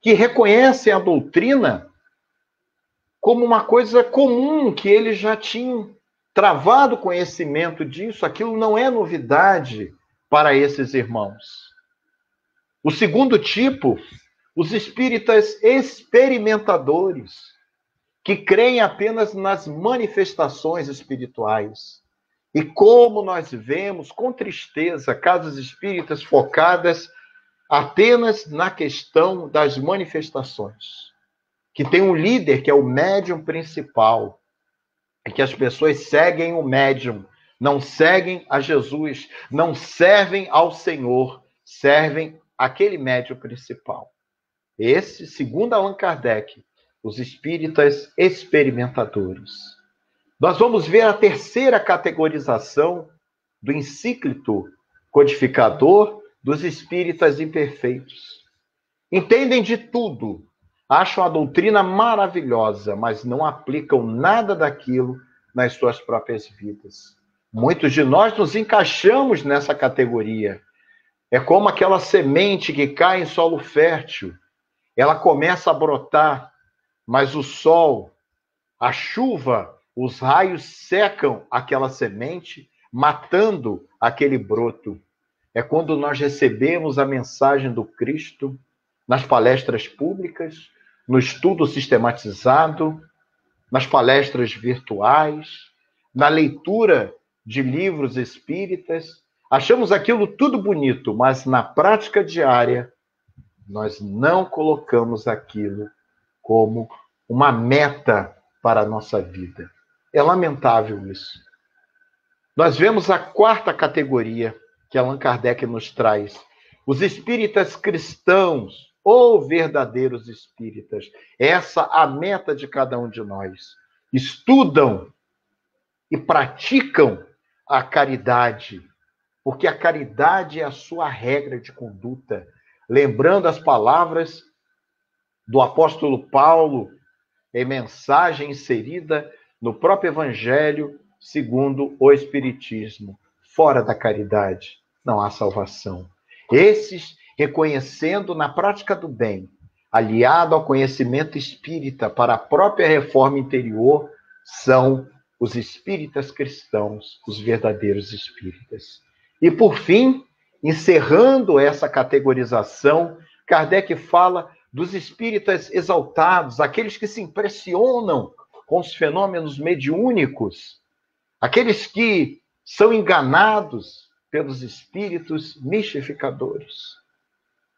[SPEAKER 3] que reconhecem a doutrina como uma coisa comum, que eles já tinham travado conhecimento disso, aquilo não é novidade para esses irmãos. O segundo tipo, os espíritas experimentadores, que creem apenas nas manifestações espirituais. E como nós vemos com tristeza casas espíritas focadas apenas na questão das manifestações, que tem um líder que é o médium principal, é que as pessoas seguem o médium, não seguem a Jesus, não servem ao Senhor, servem aquele médium principal. Esse, segundo Allan Kardec, os espíritas experimentadores. Nós vamos ver a terceira categorização do encíclito codificador dos espíritas imperfeitos. Entendem de tudo, acham a doutrina maravilhosa, mas não aplicam nada daquilo nas suas próprias vidas. Muitos de nós nos encaixamos nessa categoria. É como aquela semente que cai em solo fértil. Ela começa a brotar, mas o sol, a chuva, os raios secam aquela semente, matando aquele broto. É quando nós recebemos a mensagem do Cristo nas palestras públicas, no estudo sistematizado, nas palestras virtuais, na leitura de livros espíritas. Achamos aquilo tudo bonito, mas na prática diária, nós não colocamos aquilo como uma meta para a nossa vida. É lamentável isso. Nós vemos a quarta categoria que Allan Kardec nos traz. Os espíritas cristãos, ou verdadeiros espíritas. Essa é a meta de cada um de nós. Estudam e praticam a caridade, porque a caridade é a sua regra de conduta. Lembrando as palavras do apóstolo Paulo, em mensagem inserida no próprio Evangelho, segundo o Espiritismo. Fora da caridade não há salvação. Esses, reconhecendo na prática do bem, aliado ao conhecimento espírita para a própria reforma interior, são os espíritas cristãos, os verdadeiros espíritas. E, por fim, encerrando essa categorização, Kardec fala dos espíritas exaltados, aqueles que se impressionam com os fenômenos mediúnicos, aqueles que são enganados pelos espíritos mistificadores.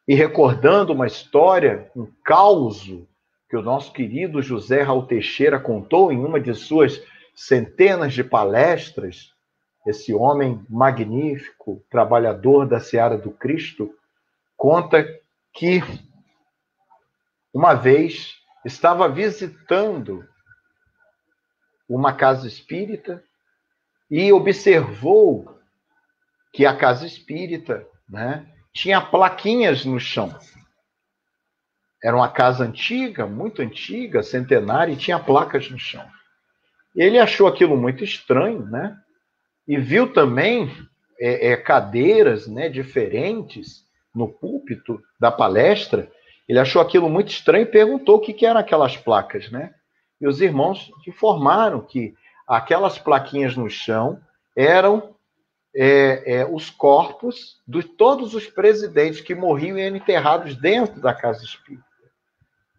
[SPEAKER 3] E recordando uma história, um causo que o nosso querido José Raul Teixeira contou em uma de suas centenas de palestras, esse homem magnífico, trabalhador da seara do Cristo, conta que uma vez estava visitando uma casa espírita e observou que a casa espírita, tinha plaquinhas no chão. Era uma casa antiga, muito antiga, centenária, e tinha placas no chão. Ele achou aquilo muito estranho, e viu também cadeiras, diferentes no púlpito da palestra. Ele achou aquilo muito estranho e perguntou o que eram aquelas placas, E os irmãos informaram que aquelas plaquinhas no chão eram os corpos de todos os presidentes que morriam e eram enterrados dentro da casa espírita.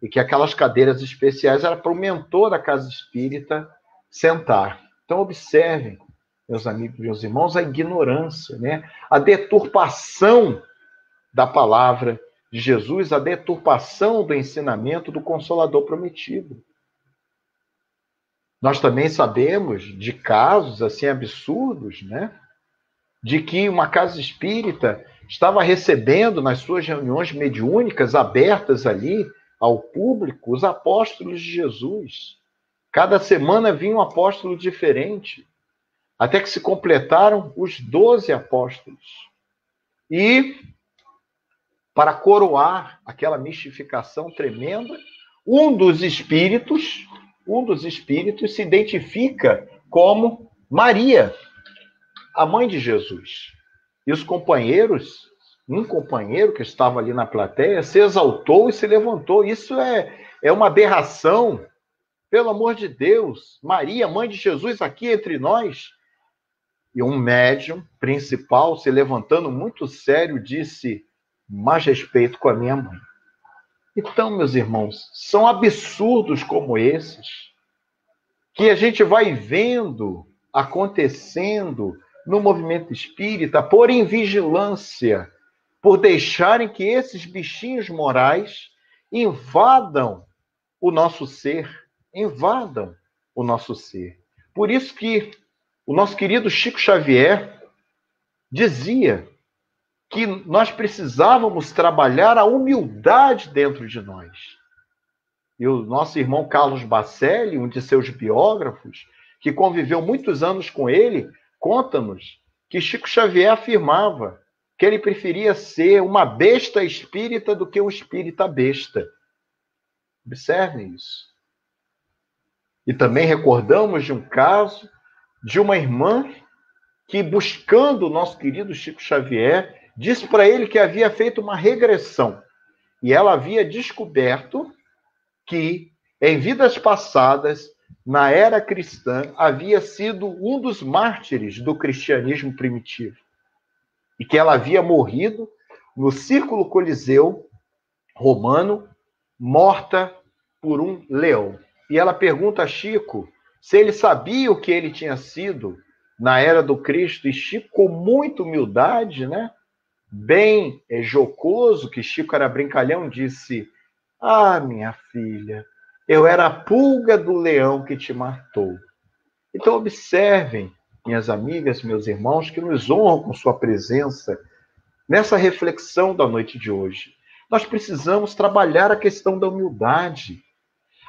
[SPEAKER 3] E que aquelas cadeiras especiais eram para o mentor da casa espírita sentar. Então, observem, meus amigos e meus irmãos, a ignorância, a deturpação da palavra de Jesus, a deturpação do ensinamento do Consolador prometido. Nós também sabemos de casos assim absurdos, de que uma casa espírita estava recebendo nas suas reuniões mediúnicas abertas ali ao público os apóstolos de Jesus. Cada semana vinha um apóstolo diferente, até que se completaram os 12 apóstolos. E, para coroar aquela mistificação tremenda, um dos espíritos se identifica como Maria, a mãe de Jesus. E os companheiros, um companheiro que estava ali na plateia, se exaltou e se levantou. Isso é uma aberração. Pelo amor de Deus, Maria, mãe de Jesus, aqui entre nós. E um médium principal, se levantando muito sério, disse: mais respeito com a minha mãe. Então, meus irmãos, são absurdos como esses que a gente vai vendo acontecendo no movimento espírita por invigilância, por deixarem que esses bichinhos morais invadam o nosso ser, invadam o nosso ser. Por isso que o nosso querido Chico Xavier dizia que nós precisávamos trabalhar a humildade dentro de nós. E o nosso irmão Carlos Bacelli, um de seus biógrafos, que conviveu muitos anos com ele, conta-nos que Chico Xavier afirmava que ele preferia ser uma besta espírita do que um espírita besta. Observem isso. E também recordamos de um caso de uma irmã que, buscando o nosso querido Chico Xavier, disse para ele que havia feito uma regressão. E ela havia descoberto que, em vidas passadas, na era cristã, havia sido um dos mártires do cristianismo primitivo. E que ela havia morrido no Círculo Coliseu romano, morta por um leão. E ela pergunta a Chico se ele sabia o que ele tinha sido na era do Cristo. E Chico, com muita humildade, né, bem jocoso, que Chico era brincalhão, disse: ah, minha filha, eu era a pulga do leão que te matou. Então, observem, minhas amigas, meus irmãos, que nos honram com sua presença nessa reflexão da noite de hoje. Nós precisamos trabalhar a questão da humildade.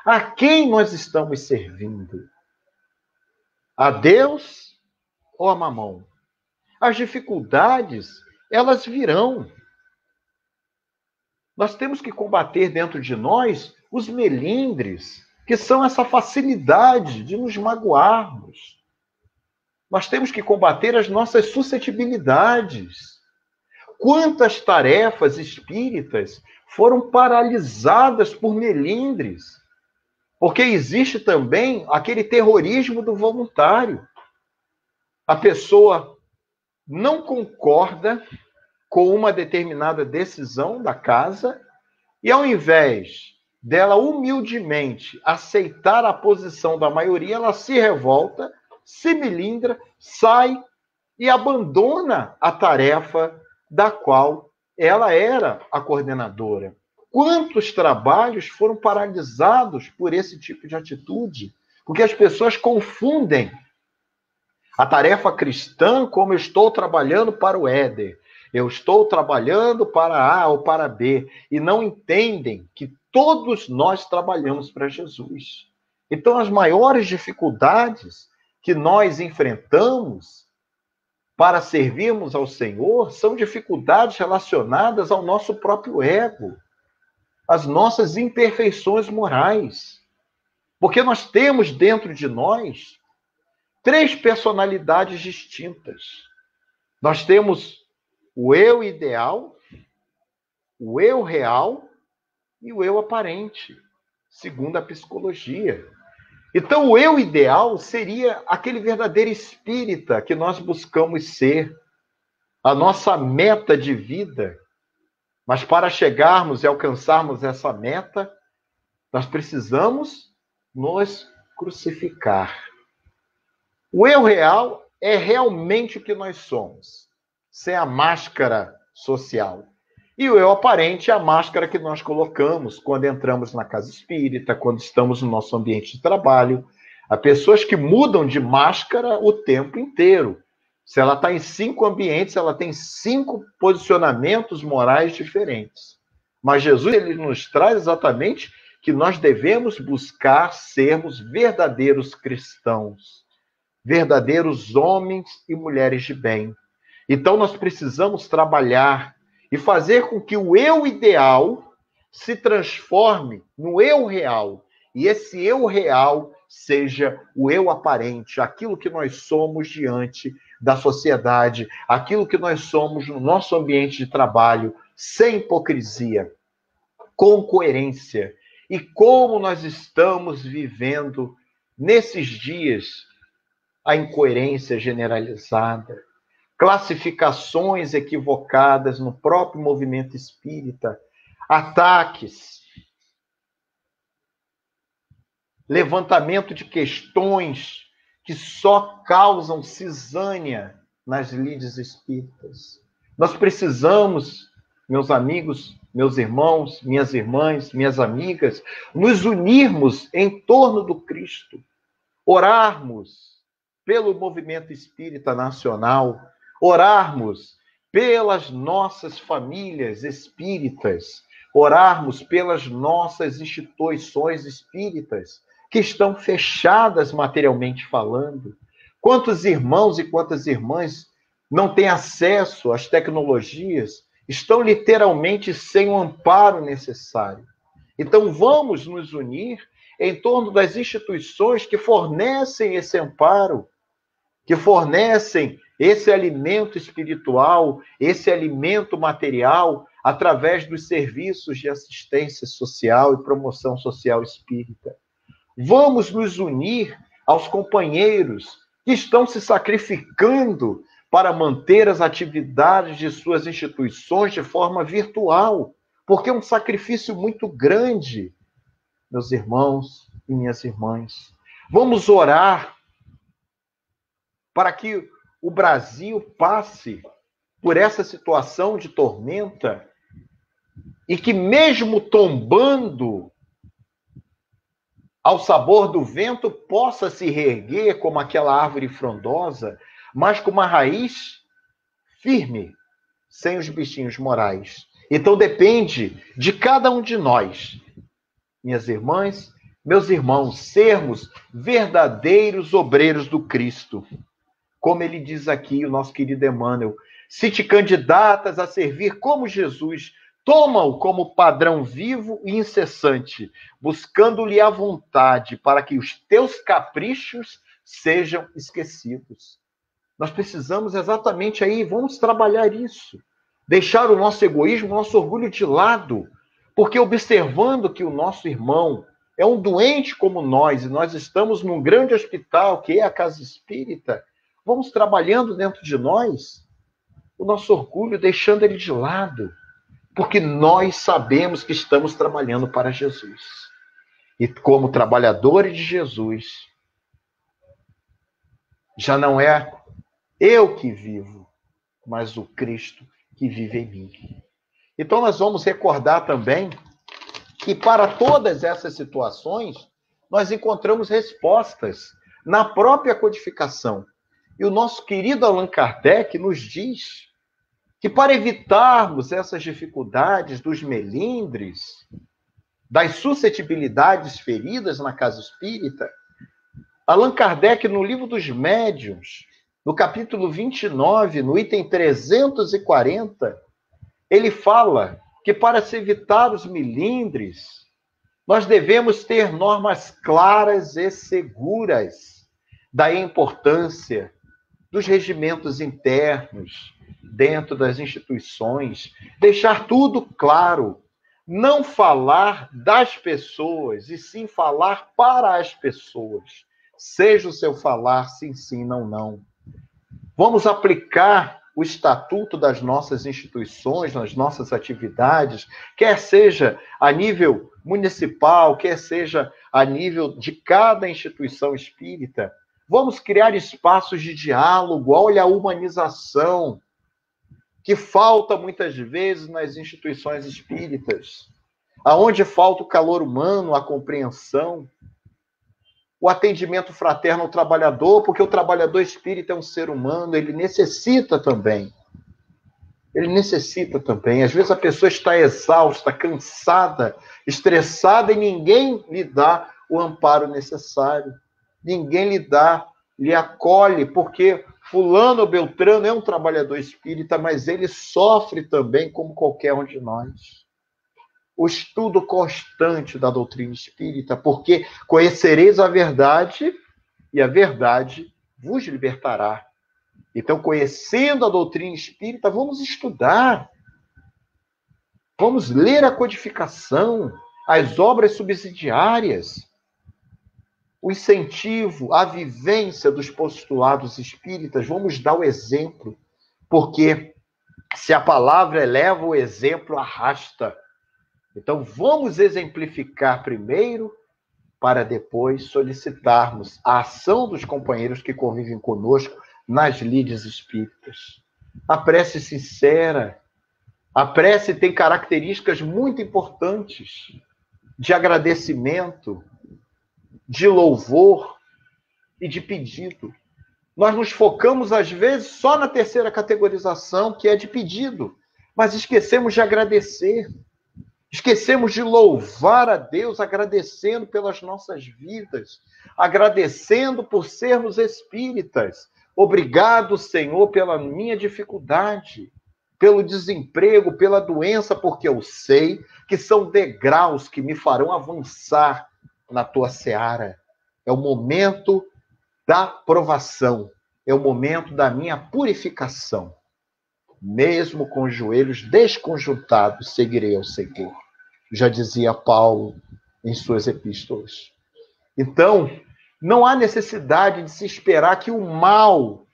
[SPEAKER 3] A quem nós estamos servindo? A Deus ou a Mamão? As dificuldades, elas virão. Nós temos que combater dentro de nós os melindres, que são essa facilidade de nos magoarmos. Nós temos que combater as nossas suscetibilidades. Quantas tarefas espíritas foram paralisadas por melindres? Porque existe também aquele terrorismo do voluntário. A pessoa não concorda com uma determinada decisão da casa e, ao invés dela humildemente aceitar a posição da maioria, ela se revolta, se melindra, sai e abandona a tarefa da qual ela era a coordenadora. Quantos trabalhos foram paralisados por esse tipo de atitude? Porque as pessoas confundem a tarefa cristã como: eu estou trabalhando para o Éder, eu estou trabalhando para A ou para B, e não entendem que todos nós trabalhamos para Jesus. Então, as maiores dificuldades que nós enfrentamos para servirmos ao Senhor são dificuldades relacionadas ao nosso próprio ego, às nossas imperfeições morais. Porque nós temos dentro de nós 3 personalidades distintas. Nós temos o eu ideal, o eu real e o eu aparente, segundo a psicologia. Então, o eu ideal seria aquele verdadeiro espírita que nós buscamos ser, a nossa meta de vida. Mas para chegarmos e alcançarmos essa meta, nós precisamos nos crucificar. O eu real é realmente o que nós somos, sem a máscara social. E o eu aparente é a máscara que nós colocamos quando entramos na casa espírita, quando estamos no nosso ambiente de trabalho. Há pessoas que mudam de máscara o tempo inteiro. Se ela está em 5 ambientes, ela tem 5 posicionamentos morais diferentes. Mas Jesus, ele nos traz exatamente que nós devemos buscar sermos verdadeiros cristãos, verdadeiros homens e mulheres de bem. Então, nós precisamos trabalhar e fazer com que o eu ideal se transforme no eu real. E esse eu real seja o eu aparente, aquilo que nós somos diante da sociedade, aquilo que nós somos no nosso ambiente de trabalho, sem hipocrisia, com coerência. E como nós estamos vivendo nesses dias a incoerência generalizada, classificações equivocadas no próprio movimento espírita, ataques, levantamento de questões que só causam cisânia nas lides espíritas. Nós precisamos meus amigos, meus irmãos, minhas irmãs, minhas amigas, nos unirmos em torno do Cristo, orarmos pelo movimento espírita nacional, orarmos pelas nossas famílias espíritas, orarmos pelas nossas instituições espíritas, que estão fechadas materialmente falando. Quantos irmãos e quantas irmãs não têm acesso às tecnologias, estão literalmente sem o amparo necessário. Então, vamos nos unir em torno das instituições que fornecem esse amparo, que fornecem esse alimento espiritual, esse alimento material, através dos serviços de assistência social e promoção social espírita. Vamos nos unir aos companheiros que estão se sacrificando para manter as atividades de suas instituições de forma virtual, porque é um sacrifício muito grande, meus irmãos e minhas irmãs. Vamos orar para que o Brasil passe por essa situação de tormenta e que, mesmo tombando ao sabor do vento, possa se reerguer como aquela árvore frondosa, mas com uma raiz firme, sem os bichinhos morais. Então depende de cada um de nós, minhas irmãs, meus irmãos, sermos verdadeiros obreiros do Cristo. Como ele diz aqui, o nosso querido Emmanuel, se te candidatas a servir como Jesus, toma-o como padrão vivo e incessante, buscando-lhe a vontade para que os teus caprichos sejam esquecidos. Nós precisamos exatamente aí, vamos trabalhar isso. Deixar o nosso egoísmo, o nosso orgulho de lado. Porque observando que o nosso irmão é um doente como nós, e nós estamos num grande hospital, que é a Casa Espírita, vamos trabalhando dentro de nós o nosso orgulho, deixando ele de lado. Porque nós sabemos que estamos trabalhando para Jesus. E como trabalhadores de Jesus, já não é eu que vivo, mas o Cristo que vive em mim. Então nós vamos recordar também que para todas essas situações, nós encontramos respostas na própria codificação. E o nosso querido Allan Kardec nos diz que para evitarmos essas dificuldades dos melindres, das suscetibilidades feridas na casa espírita, Allan Kardec, no Livro dos Médiuns, no capítulo 29, no item 340, ele fala que para se evitar os melindres, nós devemos ter normas claras e seguras. Daí a importância dos regimentos internos, dentro das instituições, deixar tudo claro, não falar das pessoas, e sim falar para as pessoas. Seja o seu falar sim, sim, não, não. Vamos aplicar o estatuto das nossas instituições, nas nossas atividades, quer seja a nível municipal, quer seja a nível de cada instituição espírita. Vamos criar espaços de diálogo, olha a humanização, que falta muitas vezes nas instituições espíritas, aonde falta o calor humano, a compreensão, o atendimento fraterno ao trabalhador, porque o trabalhador espírita é um ser humano, ele necessita também. Ele necessita também. Às vezes a pessoa está exausta, cansada, estressada, e ninguém lhe dá o amparo necessário. Ninguém lhe acolhe, porque fulano ou beltrano é um trabalhador espírita, mas ele sofre também como qualquer um de nós. O estudo constante da doutrina espírita, porque conhecereis a verdade e a verdade vos libertará. Então, conhecendo a doutrina espírita, vamos estudar. Vamos ler a codificação, as obras subsidiárias, o incentivo, a vivência dos postulados espíritas. Vamos dar o exemplo, porque se a palavra eleva, o exemplo arrasta. Então, vamos exemplificar primeiro, para depois solicitarmos a ação dos companheiros que convivem conosco nas lides espíritas. A prece sincera, A prece tem características muito importantes de agradecimento, de louvor e de pedido. Nós nos focamos, às vezes, só na terceira categorização, que é de pedido, mas esquecemos de agradecer. Esquecemos de louvar a Deus, agradecendo pelas nossas vidas, agradecendo por sermos espíritas. Obrigado, Senhor, pela minha dificuldade, pelo desemprego, pela doença, porque eu sei que são degraus que me farão avançar na tua seara. É o momento da provação, é o momento da minha purificação. Mesmo com os joelhos desconjuntados, seguirei ao Senhor. Já dizia Paulo em suas epístolas. Então, não há necessidade de se esperar que o mal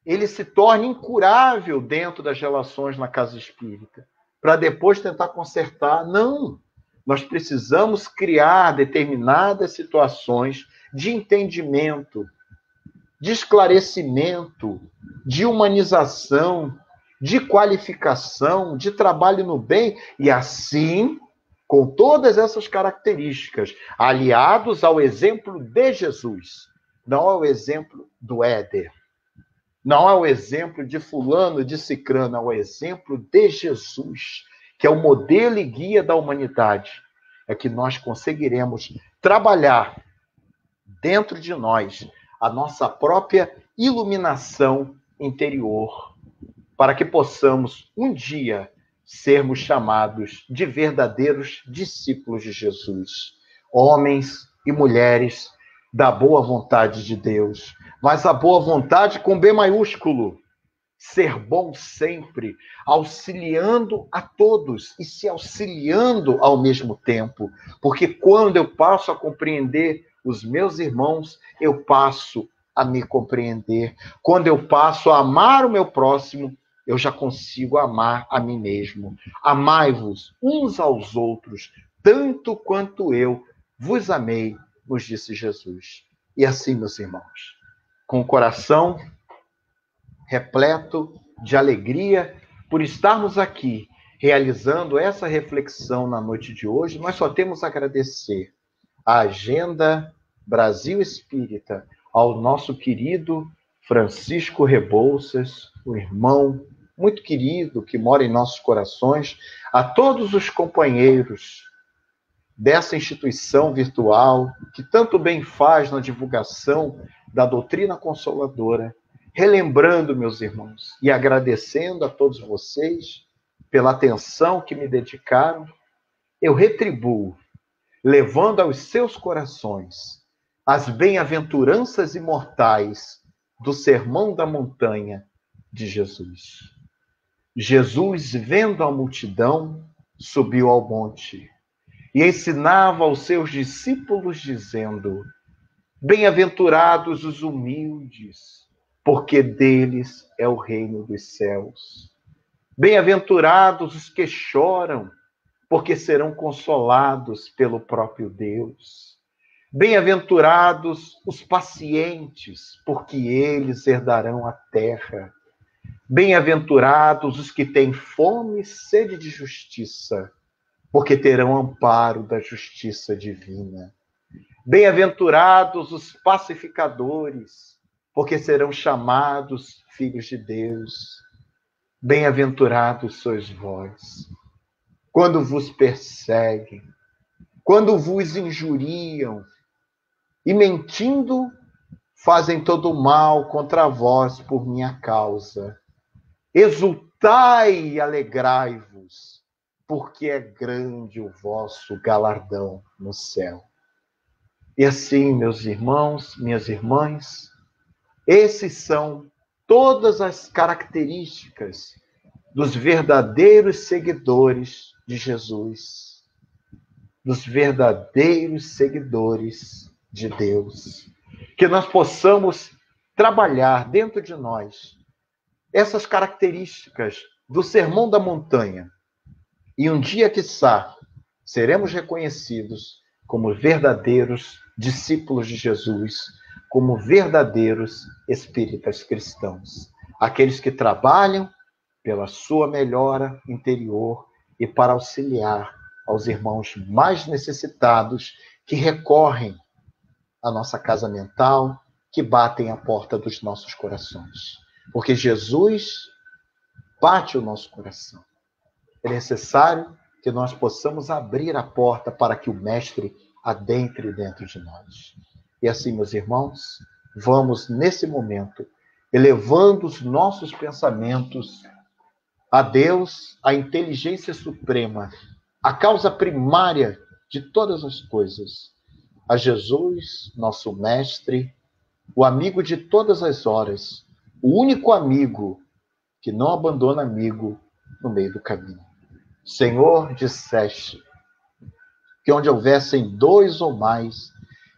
[SPEAKER 3] ele se torne incurável dentro das relações na casa espírita, para depois tentar consertar. Não! Nós precisamos criar determinadas situações de entendimento, de esclarecimento, de humanização, de qualificação, de trabalho no bem, e assim, com todas essas características, aliados ao exemplo de Jesus, não ao exemplo do Éder, não ao exemplo de fulano, de cicrano, ao exemplo de Jesus, que é o modelo e guia da humanidade, é que nós conseguiremos trabalhar dentro de nós a nossa própria iluminação interior, para que possamos um dia sermos chamados de verdadeiros discípulos de Jesus, homens e mulheres da boa vontade de Deus, mas a boa vontade com B maiúsculo, ser bom sempre, auxiliando a todos e se auxiliando ao mesmo tempo, porque quando eu passo a compreender os meus irmãos, eu passo a me compreender. Quando eu passo a amar o meu próximo, eu já consigo amar a mim mesmo. Amai-vos uns aos outros, tanto quanto eu vos amei, nos disse Jesus. E assim, meus irmãos, com o coração repleto de alegria por estarmos aqui, realizando essa reflexão na noite de hoje, nós só temos a agradecer a Agenda Brasil Espírita, ao nosso querido Francisco Rebouças, o irmão muito querido que mora em nossos corações, a todos os companheiros dessa instituição virtual que tanto bem faz na divulgação da doutrina consoladora, relembrando, meus irmãos, e agradecendo a todos vocês pela atenção que me dedicaram, eu retribuo, levando aos seus corações as bem-aventuranças imortais do Sermão da Montanha de Jesus. Jesus, vendo a multidão, subiu ao monte e ensinava aos seus discípulos, dizendo: bem-aventurados os humildes, porque deles é o reino dos céus. Bem-aventurados os que choram, porque serão consolados pelo próprio Deus. Bem-aventurados os pacientes, porque eles herdarão a terra. Bem-aventurados os que têm fome e sede de justiça, porque terão amparo da justiça divina. Bem-aventurados os pacificadores, porque serão chamados filhos de Deus. Bem-aventurados sois vós, quando vos perseguem, quando vos injuriam, e mentindo, fazem todo o mal contra vós por minha causa. Exultai e alegrai-vos, porque é grande o vosso galardão no céu. E assim, meus irmãos, minhas irmãs, esses são todas as características dos verdadeiros seguidores de Jesus, dos verdadeiros seguidores de Deus. Que nós possamos trabalhar dentro de nós essas características do Sermão da Montanha. E um dia, quiçá, seremos reconhecidos como verdadeiros discípulos de Jesus, como verdadeiros espíritas cristãos. Aqueles que trabalham pela sua melhora interior e para auxiliar aos irmãos mais necessitados que recorrem à nossa casa mental, que batem à porta dos nossos corações. Porque Jesus bate o nosso coração. É necessário que nós possamos abrir a porta para que o Mestre adentre dentro de nós. E assim, meus irmãos, vamos, nesse momento, elevando os nossos pensamentos a Deus, a inteligência suprema, a causa primária de todas as coisas, a Jesus, nosso Mestre, o amigo de todas as horas, o único amigo que não abandona amigo no meio do caminho. Senhor, disseste que onde houvessem 2 ou mais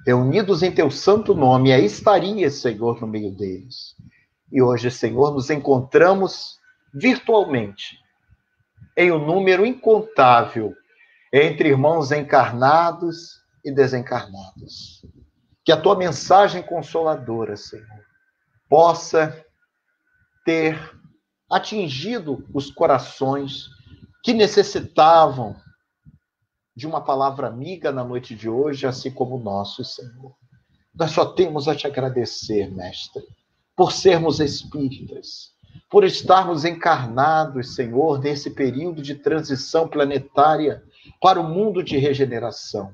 [SPEAKER 3] reunidos em teu santo nome, aí estarias, Senhor, no meio deles. E hoje, Senhor, nos encontramos virtualmente em um número incontável entre irmãos encarnados e desencarnados. Que a tua mensagem consoladora, Senhor, possa ter atingido os corações que necessitavam de uma palavra amiga na noite de hoje, assim como o nosso, Senhor. Nós só temos a te agradecer, Mestre, por sermos espíritas, por estarmos encarnados, Senhor, nesse período de transição planetária para o mundo de regeneração.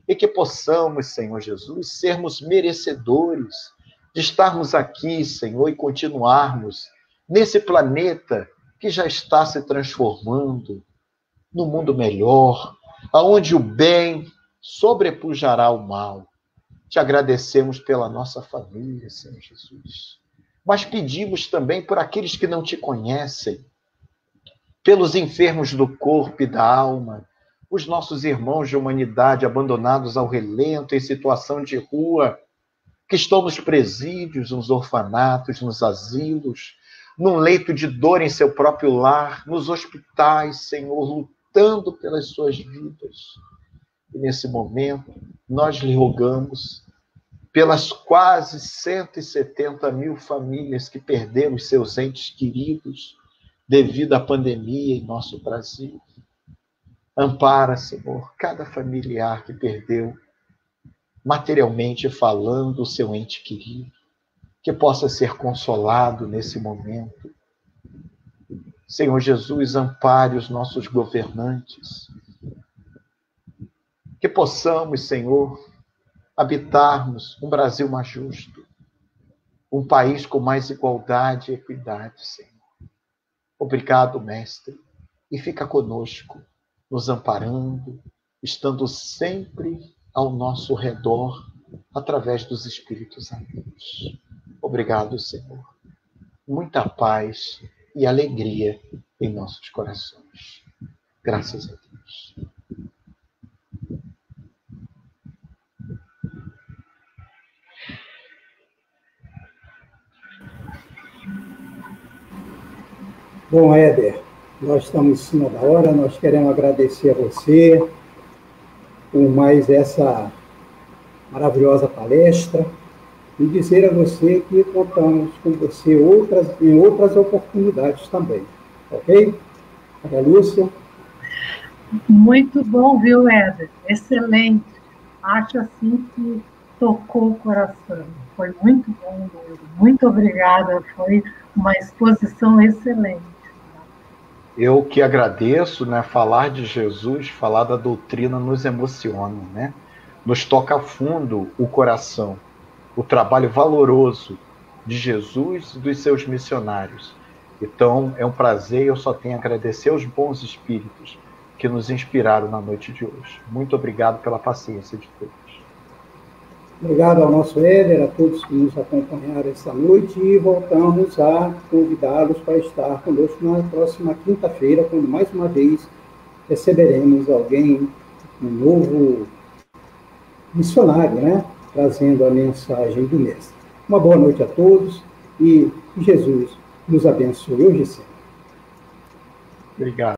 [SPEAKER 3] E que possamos, Senhor Jesus, sermos merecedores de estarmos aqui, Senhor, e continuarmos nesse planeta que já está se transformando no mundo melhor, aonde o bem sobrepujará o mal. Te agradecemos pela nossa família, Senhor Jesus. Mas pedimos também por aqueles que não te conhecem, pelos enfermos do corpo e da alma, os nossos irmãos de humanidade abandonados ao relento, em situação de rua, que estão nos presídios, nos orfanatos, nos asilos, num leito de dor em seu próprio lar, nos hospitais, Senhor, lutando pelas suas vidas. E nesse momento, nós lhe rogamos pelas quase 170 mil famílias que perderam os seus entes queridos devido à pandemia em nosso Brasil. Ampara, Senhor, cada familiar que perdeu, materialmente falando, o seu ente querido, que possa ser consolado nesse momento. Senhor Jesus, ampare os nossos governantes, que possamos, Senhor, habitarmos um Brasil mais justo, um país com mais igualdade e equidade, Senhor. Obrigado, Mestre, e fica conosco, nos amparando, estando sempre ao nosso redor, através dos Espíritos amigos. Obrigado, Senhor. Muita paz e alegria em nossos corações. Graças a Deus.
[SPEAKER 1] Bom, Éder, nós estamos em cima da hora, nós queremos agradecer a você por mais essa maravilhosa palestra e dizer a você que contamos com você em outras oportunidades também, ok? Maria Lúcia?
[SPEAKER 2] Muito bom, viu, Éder? Excelente. Acho assim que tocou o coração. Foi muito bom mesmo. Muito obrigada. Foi uma exposição excelente.
[SPEAKER 3] Eu que agradeço, né? Falar de Jesus, falar da doutrina nos emociona, né? Nos toca a fundo o coração. O trabalho valoroso de Jesus e dos seus missionários. Então, é um prazer, eu só tenho a agradecer aos bons espíritos que nos inspiraram na noite de hoje. Muito obrigado pela paciência de todos.
[SPEAKER 1] Obrigado ao nosso Éder, a todos que nos acompanharam esta noite e voltamos a convidá-los para estar conosco na próxima quinta-feira, quando mais uma vez receberemos alguém, um novo missionário, né? Trazendo a mensagem do Mestre. Uma boa noite a todos e que Jesus nos abençoe hoje e sempre.
[SPEAKER 3] Obrigado.